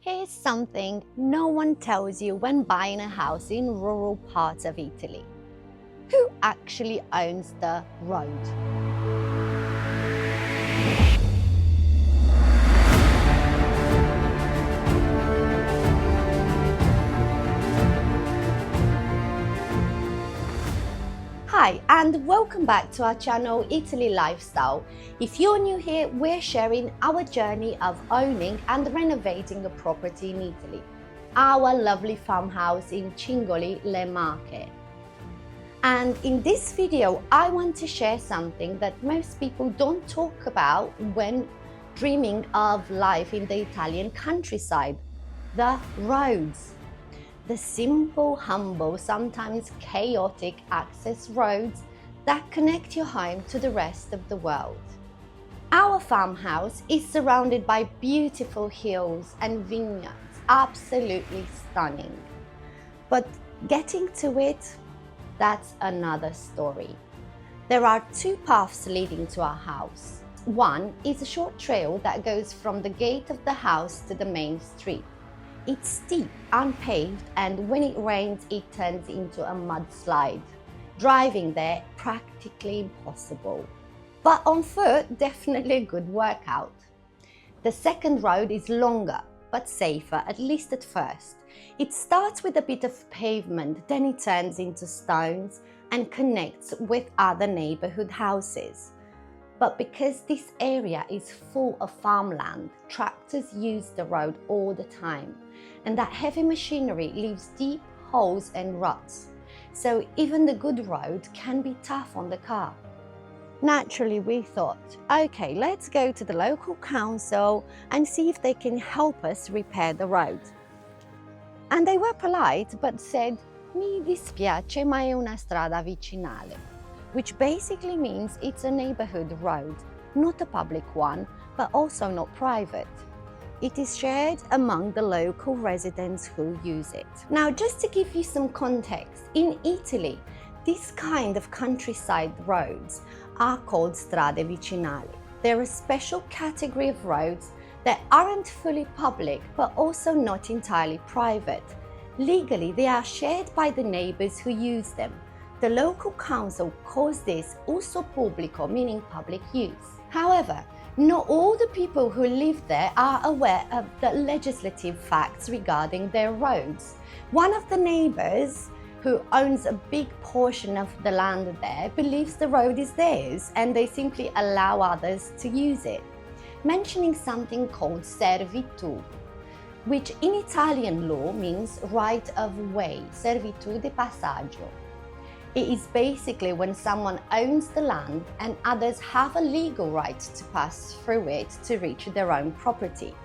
Here's something no one tells you when buying a house in rural parts of Italy. Who actually owns the road? Hi and welcome back to our channel Italy Lifestyle. If you're new here, we're sharing our journey of owning and renovating a property in Italy, our lovely farmhouse in Cingoli, Marche. And in this video, I want to share something that most people don't talk about when dreaming of life in the Italian countryside: the roads. The simple, humble, sometimes chaotic access roads that connect your home to the rest of the world. Our farmhouse is surrounded by beautiful hills and vineyards, absolutely stunning. But getting to it, that's another story. There are two paths leading to our house. One is a short trail that goes from the gate of the house to the main street. It's steep, unpaved, and when it rains, it turns into a mudslide. Driving there, practically impossible. But on foot, definitely a good workout. The second road is longer, but safer, at least at first. It starts with a bit of pavement, then it turns into stones and connects with other neighborhood houses. But because this area is full of farmland, tractors use the road all the time, and that heavy machinery leaves deep holes and ruts. So even the good road can be tough on the car. Naturally, we thought, okay, let's go to the local council and see if they can help us repair the road. And they were polite, but said, "Mi dispiace, ma è una strada vicinale," which basically means it's a neighborhood road, not a public one, but also not private. It is shared among the local residents who use it. Now, just to give you some context, in Italy, this kind of countryside roads are called Strade Vicinali. They're a special category of roads that aren't fully public, but also not entirely private. Legally, they are shared by the neighbors who use them. The local council calls this uso pubblico, meaning public use. However, not all the people who live there are aware of the legislative facts regarding their roads. One of the neighbors, who owns a big portion of the land there, believes the road is theirs and they simply allow others to use it, mentioning something called servitù, which in Italian law means right of way, servitù di passaggio. It is basically when someone owns the land and others have a legal right to pass through it to reach their own property.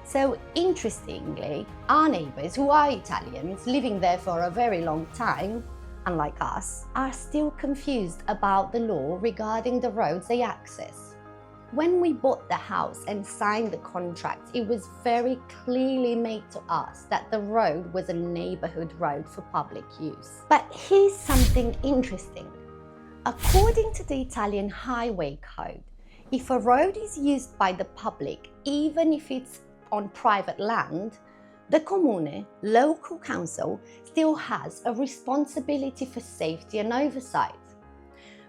So interestingly, our neighbors, who are Italians living there for a very long time, unlike us, are still confused about the law regarding the roads they access. When we bought the house and signed the contract, it was very clearly made to us that the road was a neighborhood road for public use. But here's something interesting. According to the Italian highway code, if a road is used by the public, even if it's on private land, the comune, local council, still has a responsibility for safety and oversight.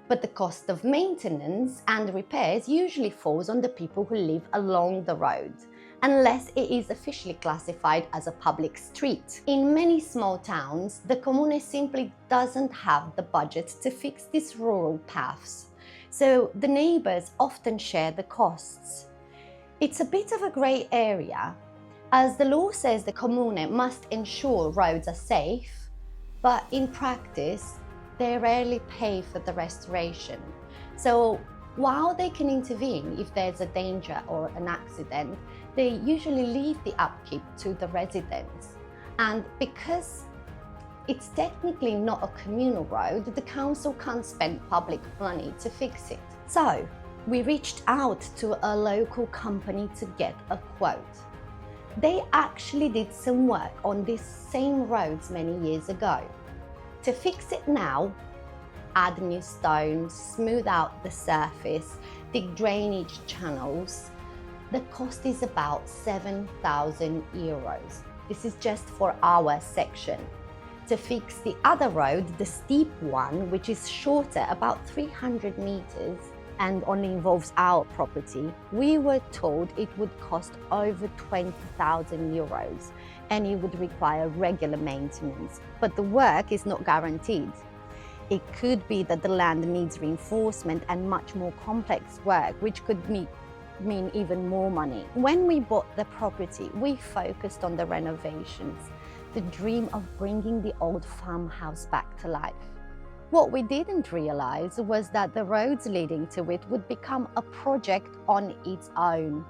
But the cost of maintenance and repairs usually falls on the people who live along the road, unless it is officially classified as a public street. In many small towns, the comune simply doesn't have the budget to fix these rural paths, so the neighbors often share the costs. It's a bit of a grey area, as the law says the comune must ensure roads are safe, but in practice, they rarely pay for the restoration. So while they can intervene if there's a danger or an accident, they usually leave the upkeep to the residents. And because it's technically not a communal road, the council can't spend public money to fix it. So we reached out to a local company to get a quote. They actually did some work on these same roads many years ago. To fix it now, add new stones, smooth out the surface, dig drainage channels, the cost is about 7,000 euros. This is just for our section. To fix the other road, the steep one, which is shorter, about 300 meters, and only involves our property, we were told it would cost over 20,000 euros and it would require regular maintenance. But the work is not guaranteed. It could be that the land needs reinforcement and much more complex work, which could mean even more money. When we bought the property, we focused on the renovations, the dream of bringing the old farmhouse back to life. What we didn't realize was that the roads leading to it would become a project on its own.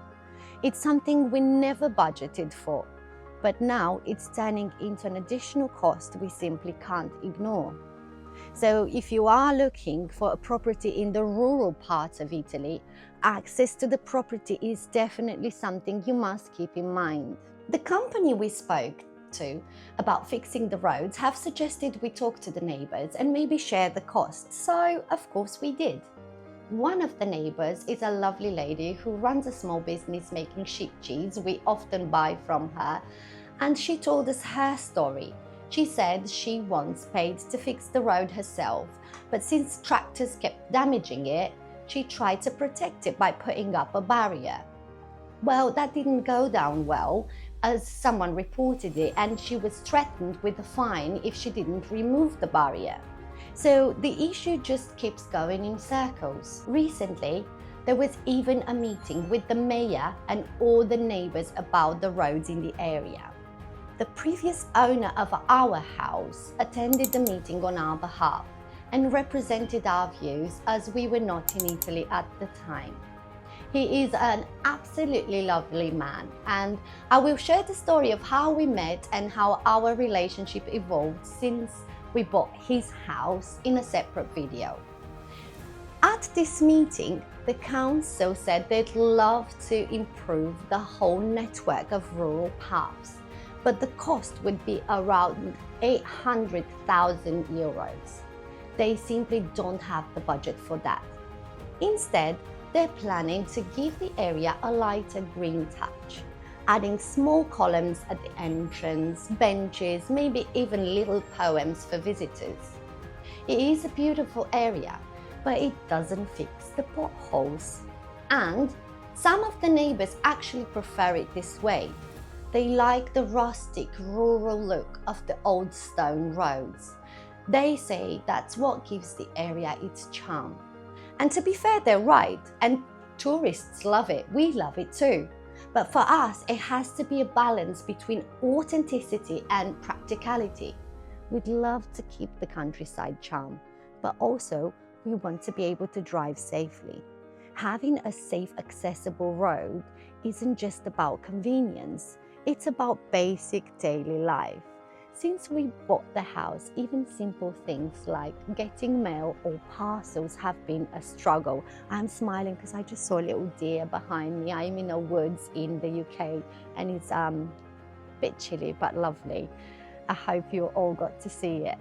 It's something we never budgeted for, but now it's turning into an additional cost we simply can't ignore. So if you are looking for a property in the rural parts of Italy, access to the property is definitely something you must keep in mind. The company we spoke to about fixing the roads have suggested we talk to the neighbours and maybe share the costs. So of course we did. One of the neighbours is a lovely lady who runs a small business making sheep cheese. We often buy from her, and she told us her story. She said she once paid to fix the road herself, but since tractors kept damaging it, she tried to protect it by putting up a barrier. Well, that didn't go down well, as someone reported it, and she was threatened with a fine if she didn't remove the barrier. So the issue just keeps going in circles. Recently, there was even a meeting with the mayor and all the neighbours about the roads in the area. The previous owner of our house attended the meeting on our behalf and represented our views, as we were not in Italy at the time. He is an absolutely lovely man, and I will share the story of how we met and how our relationship evolved since we bought his house in a separate video. At this meeting, the council said they'd love to improve the whole network of rural paths, but the cost would be around 800,000 euros. They simply don't have the budget for that. Instead, they're planning to give the area a lighter green touch, adding small columns at the entrance, benches, maybe even little poems for visitors. It is a beautiful area, but it doesn't fix the potholes. And some of the neighbours actually prefer it this way. They like the rustic, rural look of the old stone roads. They say that's what gives the area its charm. And to be fair, they're right, and tourists love it. We love it too. But for us, it has to be a balance between authenticity and practicality. We'd love to keep the countryside charm, but also we want to be able to drive safely. Having a safe, accessible road isn't just about convenience, it's about basic daily life. Since we bought the house, even simple things like getting mail or parcels have been a struggle. I'm smiling because I just saw a little deer behind me. I'm in the woods in the UK and it's a bit chilly but lovely. I hope you all got to see it.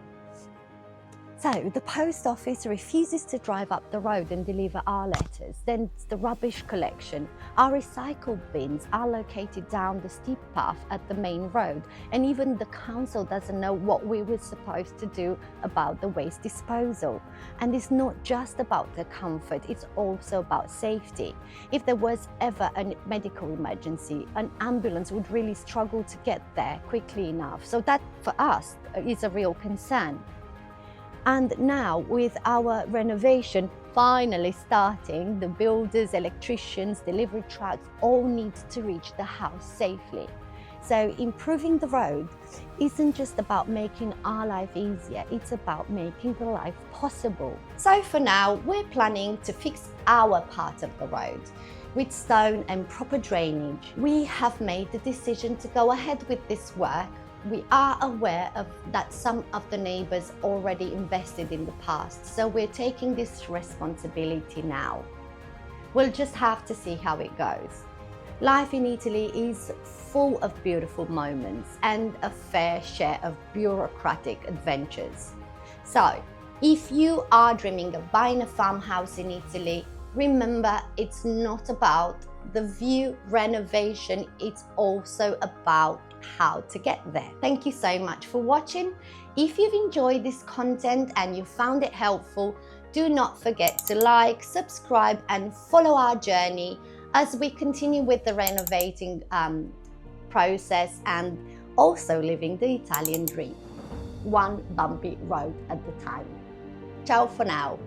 So the post office refuses to drive up the road and deliver our letters. Then it's the rubbish collection. Our recycle bins are located down the steep path at the main road, and even the council doesn't know what we were supposed to do about the waste disposal. And it's not just about the comfort, it's also about safety. If there was ever a medical emergency, an ambulance would really struggle to get there quickly enough. So that for us is a real concern. And now, with our renovation finally starting, the builders, electricians, delivery trucks all need to reach the house safely. So improving the road isn't just about making our life easier, it's about making the life possible. So for now, we're planning to fix our part of the road with stone and proper drainage. We have made the decision to go ahead with this work. We are aware of that some of the neighbours already invested in the past, so we're taking this responsibility now. We'll just have to see how it goes. Life in Italy is full of beautiful moments and a fair share of bureaucratic adventures. So, if you are dreaming of buying a farmhouse in Italy, remember it's not about the view renovation, it's also about how to get there. Thank you so much for watching. If you've enjoyed this content and you found it helpful, do not forget to like, subscribe and follow our journey as we continue with the renovating process and also living the Italian dream, one bumpy road at a time. Ciao for now.